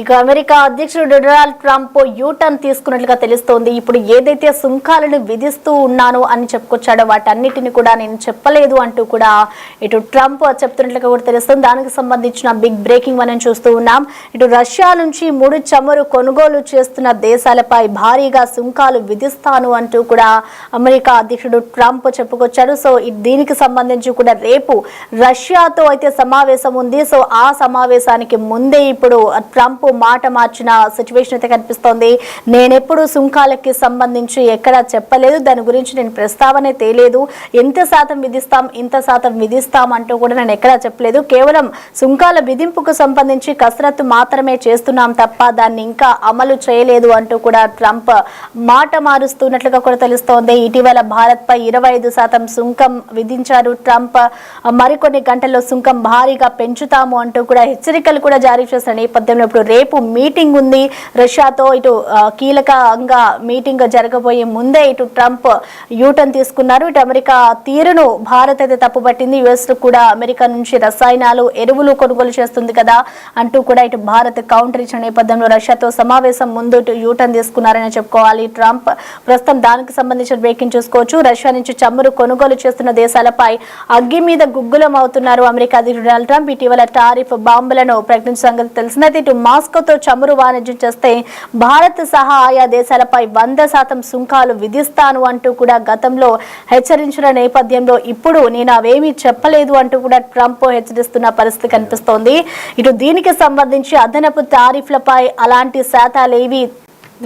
ఇక అమెరికా అధ్యక్షుడు Donald Trump U turn తీసుకున్నట్లుగా తెలుస్తోంది. ఇప్పుడు ఏదైతే సుంకాలను విధిస్తూ ఉన్నాను అని చెప్పుకొచ్చాడో వాటన్నిటిని కూడా నేను చెప్పలేదు అంటూ కూడా ఇటు ట్రంప్ చెప్తున్నట్లుగా కూడా తెలుస్తుంది. దానికి సంబంధించిన బిగ్ బ్రేకింగ్ మనం చూస్తూ ఉన్నాం. ఇటు రష్యా నుంచి ముడి చమురు కొనుగోలు చేస్తున్న దేశాలపై భారీగా సుంకాలు విధిస్తాను అంటూ కూడా అమెరికా అధ్యక్షుడు ట్రంప్ చెప్పుకొచ్చాడు. సో దీనికి సంబంధించి కూడా రేపు రష్యాతో అయితే సమావేశం ఉంది. సో ఆ సమావేశానికి ముందే ఇప్పుడు ట్రంప్ మాట మార్చిన సిచ్యువేషన్ అయితే కనిపిస్తోంది. నేనెప్పుడు సుంకాలకి సంబంధించి ఎక్కడా చెప్పలేదు, దాని గురించి నేను ప్రస్తావనే తేలేదు. ఎంత శాతం విధిస్తాం, ఇంత శాతం విధిస్తాం అంటూ కూడా నేను ఎక్కడా చెప్పలేదు. కేవలం సుంకాల విధింపుకు సంబంధించి కసరత్తు మాత్రమే చేస్తున్నాం తప్ప దాన్ని ఇంకా అమలు చేయలేదు అంటూ కూడా ట్రంప్ మాట మారుస్తున్నట్లుగా కూడా తెలుస్తోంది. ఇటీవల భారత్ పై 25% సుంకం విధించారు ట్రంప్. మరికొన్ని గంటల్లో సుంకం భారీగా పెంచుతాము అంటూ కూడా హెచ్చరికలు కూడా జారీ చేసిన నేపథ్యంలో ఇప్పుడు రేపు మీటింగ్ ఉంది రష్యాతో. ఇటు కీలకంగా మీటింగ్ జరగబోయే ముందే ఇటు ట్రంప్ యూటర్న్ తీసుకున్నారు. ఇటు అమెరికా తీరును భారత్ అయితే తప్పుపట్టింది. యుఎస్ కూడా అమెరికా నుంచి రసాయనాలు ఎరువులు కొనుగోలు చేస్తుంది కదా అంటూ కూడా ఇటు భారత్ కౌంటర్ ఇచ్చిన నేపథ్యంలో రష్యాతో సమావేశం ముందు ఇటు యూటర్న్ తీసుకున్నారని చెప్పుకోవాలి ట్రంప్. ప్రస్తుతం దానికి సంబంధించిన బ్రేకింగ్ చూసుకోవచ్చు. రష్యా నుంచి చమురు కొనుగోలు చేస్తున్న దేశాలపై అగ్గి మీద గుగ్గులం అవుతున్నారు అమెరికా అధ్యక్షుడు డొనాల్డ్ ట్రంప్. ఇటీవల టారిఫ్ బాంబులను ప్రకటించిన సంగతి తెలిసినది. ఇటు మాస్కోతో చమురు వాణిజ్యం చేస్తే భారత్ సహా ఆయా దేశాలపై 100% సుంకాలు విధిస్తాను అంటూ కూడా గతంలో హెచ్చరించిన నేపథ్యంలో ఇప్పుడు నేను అవేమీ చెప్పలేదు అంటూ కూడా ట్రంప్ హెచ్చరిస్తున్న పరిస్థితి కనిపిస్తోంది. ఇటు దీనికి సంబంధించి అదనపు టారిఫ్లపై అలాంటి శాతాలేవి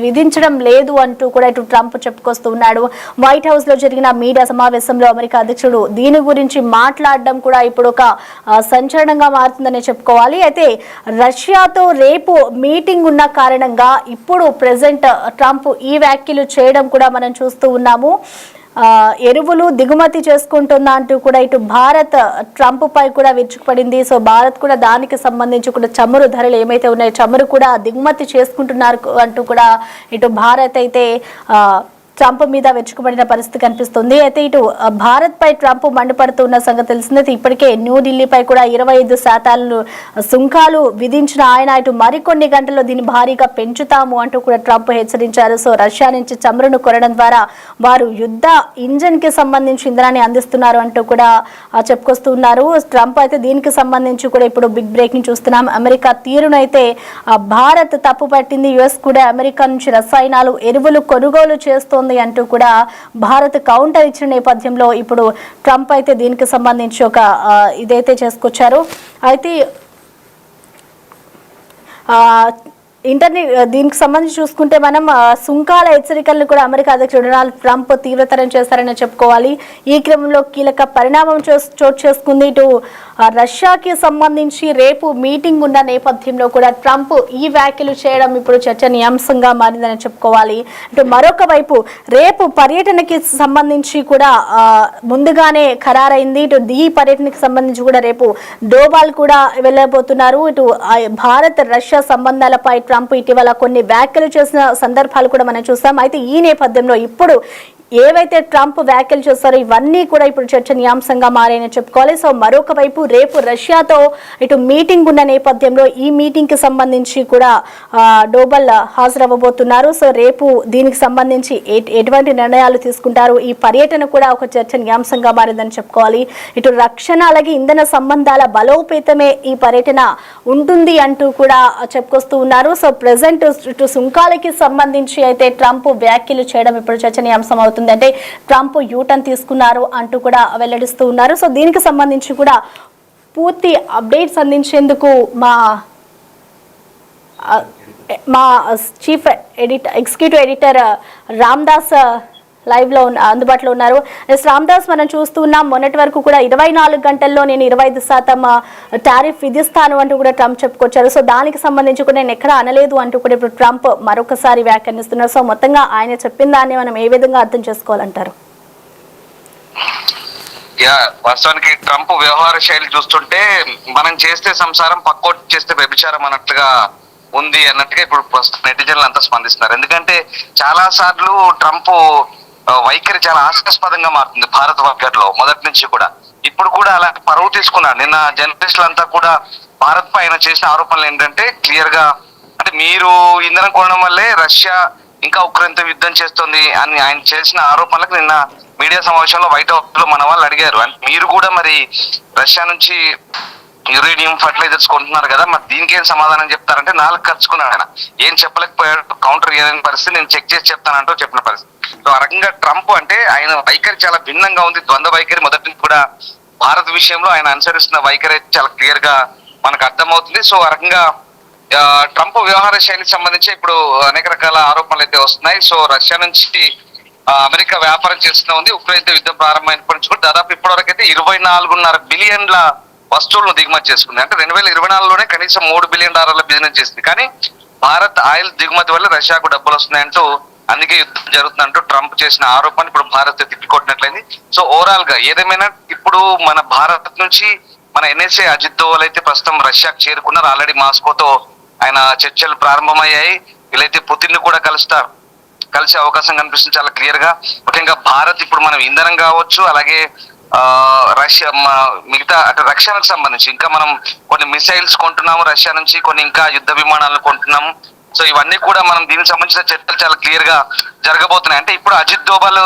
విధించడం లేదు అంటూ కూడా ఇటు ట్రంప్ చెప్పుకొస్తున్నాడు. వైట్ హౌస్ లో జరిగిన మీడియా సమావేశంలో అమెరికా అధ్యక్షుడు దీని గురించి మాట్లాడడం కూడా ఇప్పుడు ఒక సంచలనంగా మారుతుందని చెప్పుకోవాలి. అయితే రష్యాతో రేపు మీటింగ్ ఉన్న కారణంగా ఇప్పుడు ప్రెసెంట్ ట్రంప్ ఈ వ్యాఖ్యలు చేయడం కూడా మనం చూస్తూ ఉన్నాము. ఎరువులు దిగుమతి చేసుకుంటుందా అంటూ కూడా ఇటు భారత్ ట్రంప్ పై కూడా విరుచుకుపడింది. సో భారత్ కూడా దానికి సంబంధించి కూడా చమురు ధరలు ఏమైతే ఉన్నాయో చమురు కూడా దిగుమతి చేసుకుంటున్నారు అంటూ కూడా ఇటు భారత్ అయితే ట్రంప్ మీద వెచ్చుకుపడిన పరిస్థితి కనిపిస్తుంది. అయితే ఇటు భారత్ పై ట్రంప్ మండిపడుతున్న సంగతి తెలిసింది. ఇప్పటికే న్యూఢిల్లీపై కూడా 25% సుంకాలు విధించిన ఆయన ఇటు మరికొన్ని గంటల్లో దీన్ని భారీగా పెంచుతాము అంటూ కూడా ట్రంప్ హెచ్చరించారు. సో రష్యా నుంచి చమురును కొనడం ద్వారా వారు యుద్ధ ఇంజన్ కి సంబంధించి ఇంధనాన్ని అందిస్తున్నారు అంటూ కూడా చెప్పుకొస్తున్నారు ట్రంప్. అయితే దీనికి సంబంధించి కూడా ఇప్పుడు బిగ్ బ్రేకింగ్ చూస్తున్నాం. అమెరికా తీరునైతే భారత్ తప్పు పట్టింది. యుఎస్ కూడా అమెరికా నుంచి రసాయనాలు ఎరువులు కొనుగోలు చేస్తోంది అంటూ కూడా భారత్ కౌంటర్ ఇచ్చిన నేపథ్యంలో ఇప్పుడు ట్రంప్ అయితే దీనికి సంబంధించి ఒక ఇదైతే చేసుకొచ్చారు. అయితే ఇంటర్నెట్ దీనికి సంబంధించి చూసుకుంటే మనం సుంకాల హెచ్చరికలను కూడా అమెరికా అధ్యక్షుడు డొనాల్డ్ ట్రంప్ తీవ్రతరం చేస్తారని చెప్పుకోవాలి. ఈ క్రమంలో కీలక పరిణామం చోటు చేసుకుంది. ఇటు రష్యాకి సంబంధించి రేపు మీటింగ్ ఉన్న నేపథ్యంలో కూడా ట్రంప్ ఈ వ్యాఖ్యలు చేయడం ఇప్పుడు చర్చనీయాంశంగా మారిందని చెప్పుకోవాలి. ఇటు మరొక వైపు రేపు పర్యటనకి సంబంధించి కూడా ముందుగానే ఖరారైంది. ఇటు ఈ పర్యటనకి సంబంధించి కూడా రేపు డోబాల్ కూడా వెళ్ళబోతున్నారు. ఇటు భారత్ రష్యా సంబంధాలపై ట్రంప్ ఇటీవల కొన్ని వ్యాఖ్యలు చేసిన సందర్భాలు కూడా మనం చూస్తాం. అయితే ఈ నేపథ్యంలో ఇప్పుడు ఏవైతే ట్రంప్ వ్యాఖ్యలు చేస్తారో ఇవన్నీ కూడా ఇప్పుడు చర్చనీయాంశంగా మారాయని చెప్పుకోవాలి. సో మరొక వైపు రేపు రష్యాతో ఇటు మీటింగ్ ఉన్న నేపథ్యంలో ఈ మీటింగ్ కి సంబంధించి కూడా డోబల్ హాజరవ్వబోతున్నారు. సో రేపు దీనికి సంబంధించి ఎటువంటి నిర్ణయాలు తీసుకుంటారు, ఈ పర్యటన కూడా ఒక చర్చనీయాంశంగా మారిందని చెప్పుకోవాలి. ఇటు రక్షణ అలాగే ఇంధన సంబంధాల బలోపేతమే ఈ పర్యటన ఉంటుంది అంటూ కూడా చెప్పుకొస్తూ ఉన్నారు. సో ప్రెసెంట్ ఇటు సుంకాలకి సంబంధించి అయితే ట్రంప్ వ్యాఖ్యలు చేయడం ఇప్పుడు చర్చనీయాంశం అవుతుంది. అంటే ట్రంప్ యూటర్న్ తీసుకున్నారు అంటూ కూడా వెల్లడిస్తూ ఉన్నారు. సో దీనికి సంబంధించి కూడా పూర్తి అప్డేట్స్ అందించేందుకు మా chief executive editor Ramdas live లో అందుబాటులో ఉన్నారు. రామ్దాస్, మనం చూస్తూ ఉన్నాం మొన్నటి వరకు కూడా 24 గంటల్లో నేను 25% టారిఫ్ విధిస్తాను అంటూ కూడా ట్రంప్ చెప్పుకొచ్చారు. సో దానికి సంబంధించి కూడా నేను ఎక్కడ అనలేదు అంటూ కూడా ఇప్పుడు ట్రంప్ మరొకసారి వ్యాఖ్యానిస్తున్నారు. సో మొత్తంగా ఆయన చెప్పిన దాన్ని మనం ఏ విధంగా అర్థం చేసుకోవాలంటారు? వాస్తవానికి ట్రంప్ వ్యవహార శైలి చూస్తుంటే మనం చేస్తే సంసారం పక్కోటి చేస్తే వ్యభిచారం అన్నట్లుగా ఉంది అన్నట్టుగా ఇప్పుడు ప్రస్తుతం నెటిజన్లు అంతా స్పందిస్తున్నారు. ఎందుకంటే చాలా సార్లు ట్రంప్ వైఖరి చాలా హాస్యాస్పదంగా మారుతుంది భారత వర్గంలో మొదటి నుంచి కూడా. ఇప్పుడు కూడా అలా పరువు తీసుకున్నారు. నిన్న జర్నలిస్టులంతా కూడా భారత్ పై ఆయన చేసిన ఆరోపణలు ఏంటంటే క్లియర్ గా అంటే అంటే మీరు ఇంధనం కొనడం వల్లే రష్యా ఇంకా ఉక్రెయిన్తో యుద్ధం చేస్తుంది అని ఆయన చేసిన ఆరోపణలకు నిన్న మీడియా సమావేశంలో వైట్ హౌస్ లో మన వాళ్ళు అడిగారు. అంటే మీరు కూడా మరి రష్యా నుంచి యురేనియం ఫర్టిలైజర్స్ కొంటున్నారు కదా, మరి దీనికి ఏం సమాధానం చెప్తారంటే నాలుగు ఖర్చుకున్నాడు ఆయన. ఏం చెప్పలేకపోయాడు, కౌంటర్ చేయలేని పరిస్థితి, నేను చెక్ చేసి చెప్తానంటూ చెప్పిన పరిస్థితి. సో ఆ రకంగా ట్రంప్ అంటే ఆయన వైఖరి చాలా భిన్నంగా ఉంది, ద్వంద్వ వైఖరి. మొదటి నుంచి కూడా భారత్ విషయంలో ఆయన అనుసరిస్తున్న వైఖరి అయితే చాలా క్లియర్ గా మనకు అర్థమవుతుంది. సో ఆ రకంగా ట్రంప్ వ్యవహార శైలికి సంబంధించి ఇప్పుడు అనేక రకాల ఆరోపణలు అయితే వస్తున్నాయి. సో రష్యా నుంచి అమెరికా వ్యాపారం చేస్తూ ఉంది. ఉక్రెయిన్తో యుద్ధం ప్రారంభమైనప్పటి నుంచి కూడా దాదాపు ఇప్పటివరకు అయితే 24.5 బిలియన్ల వస్తువులను దిగుమతి చేసుకుంది. అంటే 2024లోనే కనీసం $3 బిలియన్ బిజినెస్ చేసింది. కానీ భారత్ ఆయిల్ దిగుమతి వల్ల రష్యాకు డబ్బులు వస్తున్నాయంటూ, అందుకే యుద్ధం జరుగుతుందంటూ ట్రంప్ చేసిన ఆరోపణ ఇప్పుడు భారత్ తిప్పికొట్టినట్లయింది. సో ఓవరాల్ గా ఏదేమైనా ఇప్పుడు మన భారత్ నుంచి మన ఎన్ఎస్ఏ అజిత్ దోవల్ అయితే ప్రస్తుతం రష్యాకు చేరుకున్నారు. ఆల్రెడీ మాస్కోతో ఆయన చర్చలు ప్రారంభమయ్యాయి. వీళ్ళైతే పుతిన్ ని కూడా కలిసే అవకాశం కనిపిస్తుంది చాలా క్లియర్ గా. ముఖ్యంగా భారత్ ఇప్పుడు మనం ఇంధనం కావచ్చు, అలాగే రష్యా మిగతా అంటే రక్షణకు సంబంధించి ఇంకా మనం కొన్ని మిసైల్స్ కొంటున్నాము రష్యా నుంచి, కొన్ని ఇంకా యుద్ధ విమానాలను కొంటున్నాము. సో ఇవన్నీ కూడా మనం దీనికి సంబంధించిన చర్చలు చాలా క్లియర్ గా జరగబోతున్నాయి. అంటే ఇప్పుడు అజిత్ దోవల్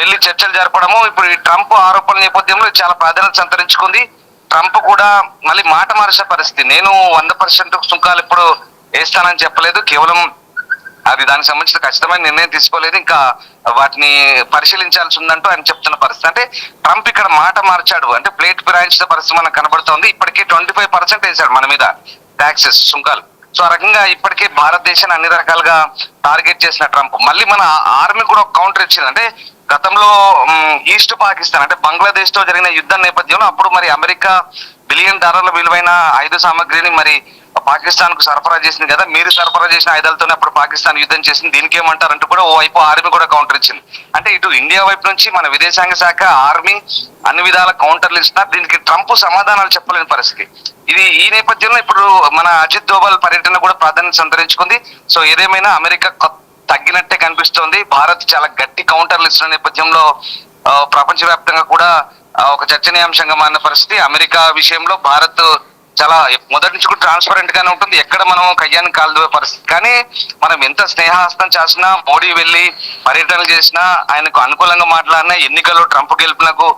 వెళ్లి చర్చలు జరపడము ఇప్పుడు ఈ ట్రంప్ ఆరోపణల నేపథ్యంలో చాలా ప్రాధాన్యత సంతరించుకుంది. ట్రంప్ కూడా మళ్ళీ మాట మార్చే పరిస్థితి, నేను 100% సుంకాలు ఇప్పుడు వేస్తానని చెప్పలేదు, కేవలం అది దానికి సంబంధించిన ఖచ్చితమైన నిర్ణయం తీసుకోలేదు, ఇంకా వాటిని పరిశీలించాల్సి ఉందంటూ ఆయన చెప్తున్న పరిస్థితి. అంటే ట్రంప్ ఇక్కడ మాట మార్చాడు, అంటే ప్లేట్ ఫిరాయించిన పరిస్థితి మనకు కనబడుతోంది. ఇప్పటికే 25% వేశాడు మన మీద ట్యాక్సెస్, సుంకాలు. సో ఆ రకంగా ఇప్పటికే భారతదేశాన్ని అన్ని రకాలుగా టార్గెట్ చేసిన ట్రంప్ మళ్ళీ మన ఆర్మీ కూడా ఒక కౌంటర్ ఇచ్చింది. అంటే గతంలో ఈస్ట్ పాకిస్తాన్ అంటే బంగ్లాదేశ్ తో జరిగిన యుద్ధం నేపథ్యంలో అప్పుడు మరి అమెరికా $1 బిలియన్ విలువైన ఆయుధ సామగ్రిని మరి పాకిస్తాన్ కు సరఫరా చేసింది కదా, మీరు సరఫరా చేసిన ఆయుధాలతోనే అప్పుడు పాకిస్తాన్ యుద్ధం చేసింది, దీనికి ఏమంటారంటూ కూడా ఓ వైపు ఆర్మీ కూడా కౌంటర్ ఇచ్చింది. అంటే ఇటు ఇండియా వైపు నుంచి మన విదేశాంగ శాఖ, ఆర్మీ అన్ని విధాల కౌంటర్లు ఇస్తున్నారు. దీనికి ట్రంప్ సమాధానాలు చెప్పలేని పరిస్థితి. ఈ నేపథ్యంలో ఇప్పుడు మన అజిత్ దోవల్ పర్యటన కూడా ప్రాధాన్యత సంతరించుకుంది. సో ఏదేమైనా అమెరికా తగ్గినట్టే కనిపిస్తోంది. భారత్ చాలా గట్టి కౌంటర్లు ఇస్తున్న నేపథ్యంలో ప్రపంచవ్యాప్తంగా కూడా ఒక చర్చనీయాంశంగా మారిన పరిస్థితి. అమెరికా విషయంలో భారత్ చాలా మొదటి నుంచి కూడా ట్రాన్స్పరెంట్ గానే ఉంటుంది, ఎక్కడ మనం కయ్యాన్ని కాల్దువే పరిస్థితి. కానీ మనం ఎంత స్నేహహస్తం చేసినా, మోడీ వెళ్లి పర్యటనలు చేసినా, ఆయనకు అనుకూలంగా మాట్లాడినా, ఎన్నికల్లో ట్రంప్ గెలుపునకు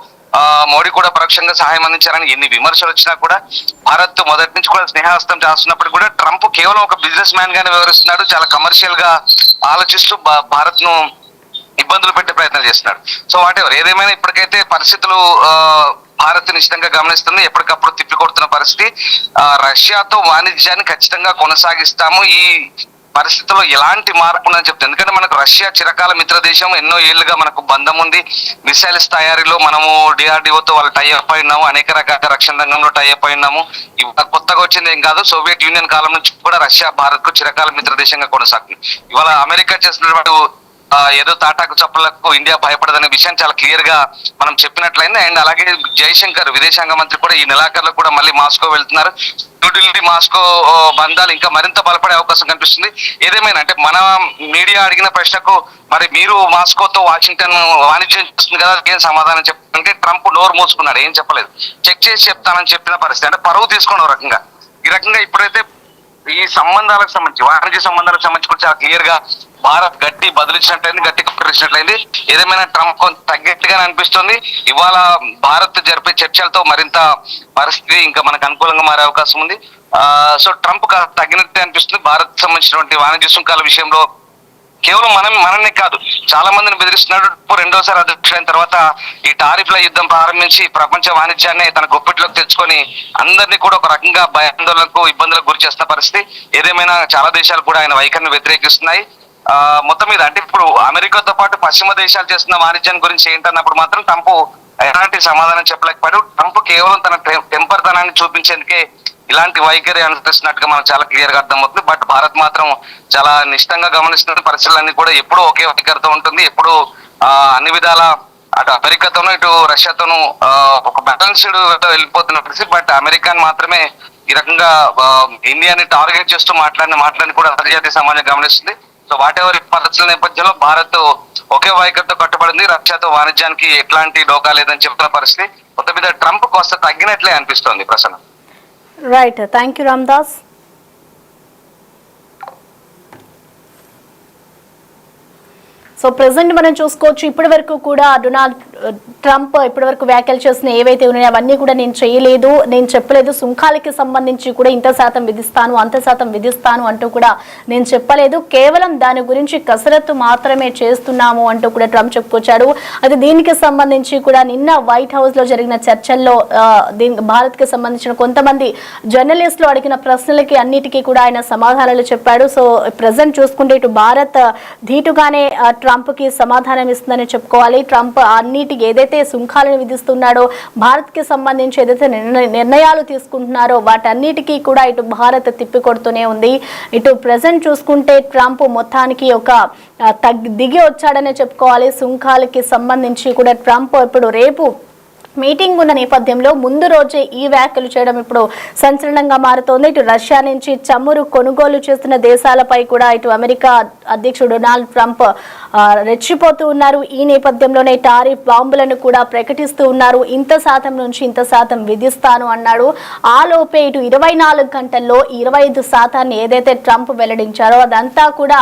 మోడీ కూడా పరోక్షంగా సహాయం అందించారని ఎన్ని విమర్శలు వచ్చినా కూడా భారత్ మొదటి నుంచి కూడా స్నేహహస్తం చేస్తున్నప్పుడు కూడా ట్రంప్ కేవలం ఒక బిజినెస్ మ్యాన్ గానే వ్యవహరిస్తున్నాడు, చాలా కమర్షియల్ గా ఆలోచిస్తూ భారత్ ను ఇబ్బందులు పెట్టే ప్రయత్నం చేస్తున్నాడు. సో వాటెవర్ ఏదేమైనా ఇప్పటికైతే పరిస్థితులు భారత్ నిశ్చితంగా గమనిస్తుంది, ఎప్పటికప్పుడు తిప్పికొడుతున్న పరిస్థితి. రష్యాతో వాణిజ్యాన్ని ఖచ్చితంగా కొనసాగిస్తాము, ఈ పరిస్థితుల్లో ఎలాంటి మార్పు ఉందని చెప్తుంది. ఎందుకంటే మనకు రష్యా చిరకాల మిత్ర దేశం, ఎన్నో ఏళ్లుగా మనకు బంధం ఉంది. మిసైల్స్ తయారీలో మనము డిఆర్డిఓతో వాళ్ళు టైఅప్ అయి ఉన్నాము, అనేక రకాల రక్షణ రంగంలో టైఅప్ అయి ఉన్నాము. కొత్తగా వచ్చింది ఏం కాదు, సోవియట్ యూనియన్ కాలం నుంచి కూడా రష్యా భారత్ కు చిరకాల మిత్ర దేశంగా కొనసాగుతుంది. ఇవాళ అమెరికా చేస్తున్నటువంటి ఏదో తాటాకు చప్పులకు ఇండియా భయపడదనే విషయం చాలా క్లియర్ గా మనం చెప్పినట్లయింది. అండ్ అలాగే జైశంకర్ విదేశాంగ మంత్రి కూడా ఈ నెలాఖరులో కూడా మళ్ళీ మాస్కో వెళ్తున్నారు. న్యూఢిల్లీ మాస్కో బంధాలు ఇంకా మరింత బలపడే అవకాశం కనిపిస్తుంది. ఏదేమైనా అంటే మన మీడియా అడిగిన ప్రశ్నకు మరి మీరు మాస్కోతో వాషింగ్టన్ వాణిజ్యం చేస్తుంది కదా, ఏం సమాధానం చెప్పాలంటే ట్రంప్ నోరు మూసుకున్నాడు, ఏం చెప్పలేదు, చెక్ చేసి చెప్తానని చెప్పిన పరిస్థితి. అంటే పరువు తీసుకోండి రకంగా. ఈ రకంగా ఇప్పుడైతే ఈ సంబంధాలకు సంబంధించి, వాణిజ్య సంబంధాలకు సంబంధించి కూడా చాలా క్లియర్ గా భారత్ గట్టి బదులిచ్చినట్లయింది, గట్టి కట్టరిచ్చినట్లయింది. ఏదేమైనా ట్రంప్ కొంత తగ్గట్టుగానే అనిపిస్తుంది. ఇవాళ భారత్ జరిపే చర్చలతో మరింత పరిస్థితి ఇంకా మనకు అనుకూలంగా మారే అవకాశం ఉంది. సో ట్రంప్ తగ్గినట్టే అనిపిస్తుంది. భారత్ సంబంధించినటువంటి వాణిజ్య సుంకాల విషయంలో కేవలం మనల్ని కాదు, చాలా మందిని బెదిరిస్తున్నాడు. రెండోసారి అధ్యక్షుడైన తర్వాత ఈ టారిఫ్ల యుద్ధం ప్రారంభించి ప్రపంచ వాణిజ్యాన్ని తన గుప్పిట్లోకి తెచ్చుకొని అందరినీ కూడా ఒక రకంగా భయాందోళనకు, ఇబ్బందులకు గురి చేస్తున్న పరిస్థితి. ఏదేమైనా చాలా దేశాలు కూడా ఆయన వైఖరిని వ్యతిరేకిస్తున్నాయి. మొత్తం మీద అంటే ఇప్పుడు అమెరికాతో పాటు పశ్చిమ దేశాలు చేస్తున్న వాణిజ్యం గురించి ఏంటన్నప్పుడు మాత్రం ట్రంప్ ఎలాంటి సమాధానం చెప్పలేకపోయాడు. ట్రంప్ కేవలం తన టెంపర్ తనాన్ని చూపించేందుకే ఇలాంటి వైఖరి అనుసరిస్తున్నట్టుగా మనకు చాలా క్లియర్ గా అర్థమవుతుంది. బట్ భారత్ మాత్రం చాలా నిశ్చితంగా గమనిస్తున్న పరిస్థితులన్నీ కూడా ఎప్పుడూ ఒకే వైఖరితో ఉంటుంది, ఎప్పుడు అన్ని విధాల అటు అమెరికాతోనూ ఇటు రష్యాతోనూ ఒక బ్యాలెన్స్డ్ వెళ్ళిపోతున్న పరిస్థితి. బట్ అమెరికాని మాత్రమే ఈ రకంగా ఇండియాని టార్గెట్ చేస్తూ మాట్లాడిన కూడా అంతర్జాతీయ సమాజం గమనిస్తుంది. సో వాటెవర్ పరిస్థితుల నేపథ్యంలో భారత్ ఒకే వైఖరితో కట్టుబడింది, రష్యాతో వాణిజ్యానికి ఎట్లాంటి డోకా లేదని చెప్తున్న పరిస్థితి. మొత్తం మీద ట్రంప్ కాస్త తగ్గినట్లే అనిపిస్తోంది Prasanna. Right, thank you Ramdas. So present మనం చూసుకోవచ్చు ఇప్పటి వరకు కూడా డొనాల్డ్ ట్రంప్ ఇప్పటి వరకు వ్యాఖ్యలు చేసిన ఏవైతే ఉన్నాయో అవన్నీ కూడా నేను చేయలేదు, నేను చెప్పలేదు, సుంకాలకి సంబంధించి కూడా ఇంత శాతం విధిస్తాను అంత శాతం విధిస్తాను అంటూ కూడా నేను చెప్పలేదు, కేవలం దాని గురించి కసరత్తు మాత్రమే చేస్తున్నాము అంటూ కూడా ట్రంప్ చెప్పుకొచ్చాడు. అయితే దీనికి సంబంధించి కూడా నిన్న వైట్ హౌస్ లో జరిగిన చర్చల్లో భారత్ కి సంబంధించిన కొంతమంది జర్నలిస్టులు అడిగిన ప్రశ్నలకి అన్నిటికీ కూడా ఆయన సమాధానాలు చెప్పాడు. సో ప్రెసెంట్ చూసుకుంటే ఇటు భారత్ ధీటుగానే ట్రంప్ కి సమాధానం ఇస్తుందని చెప్పుకోవాలి. ట్రంప్ అన్నిటికీ ఏదైతే సుంకాలను విధిస్తున్నాడో, భారత్ కి సంబంధించి ఏదైతే నిర్ణయాలు తీసుకుంటున్నారో వాటన్నిటికీ కూడా ఇటు భారత్ తిప్పికొడుతూనే ఉంది. ఇటు ప్రెసెంట్ చూసుకుంటే ట్రంప్ మొత్తానికి ఒక దిగి వచ్చాడనే చెప్పుకోవాలి. సుంకాలకి సంబంధించి కూడా ట్రంప్ ఇప్పుడు రేపు మీటింగ్ ఉన్న నేపథ్యంలో ముందు రోజే ఈ వ్యాఖ్యలు చేయడం ఇప్పుడు సంచలనంగా మారుతోంది. ఇటు రష్యా నుంచి చమురు కొనుగోలు చేస్తున్న దేశాలపై కూడా ఇటు అమెరికా అధ్యక్షుడు డొనాల్డ్ ట్రంప్ రెచ్చిపోతూ ఉన్నారు. ఈ నేపథ్యంలోనే టారిఫ్ బాంబులను కూడా ప్రకటిస్తూ ఉన్నారు. ఇంత శాతం నుంచి ఇంత శాతం విధిస్తాను అన్నాడు. ఆ లోపే ఇటు 24 గంటల్లో 25% ఏదైతే ట్రంప్ వెల్లడించారో అదంతా కూడా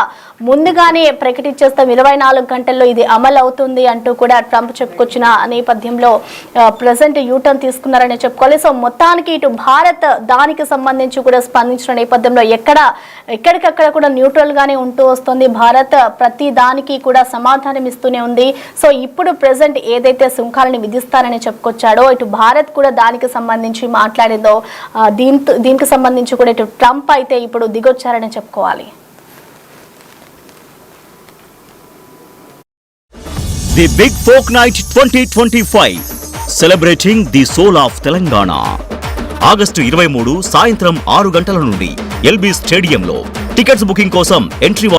ముందుగానే ప్రకటించేస్తాం, 24 గంటల్లో ఇది అమలు అవుతుంది అంటూ కూడా ట్రంప్ చెప్పుకొచ్చిన నేపథ్యంలో ప్రెసెంట్ యూటర్న్ తీసుకున్నారని చెప్పుకోవాలి. సో మొత్తానికి ఇటు భారత్ దానికి సంబంధించి కూడా స్పందించిన నేపథ్యంలో ఎక్కడికక్కడ కూడా న్యూట్రల్ గానే ఉంటూ వస్తుంది. భారత్ ప్రతి దానికి కూడా సమాధానం ఇస్తూనే ఉంది. సో ఇప్పుడు ప్రెసెంట్ ఏదైతే సుంకాలని విధిస్తారని చెప్పుకొచ్చాడో ఇటు భారత్ కూడా దానికి సంబంధించి మాట్లాడిందో దీనికి సంబంధించి కూడా ఇటు ట్రంప్ అయితే ఇప్పుడు దిగొచ్చారని చెప్పుకోవాలి. The Big Folk Night 2025 celebrating the soul of Telangana. August 23 సాయంత్రం 6 గంటల నుండి ఎల్బీ స్టేడియంలో. టికెట్స్ బుకింగ్ కోసం ఎంట్రీ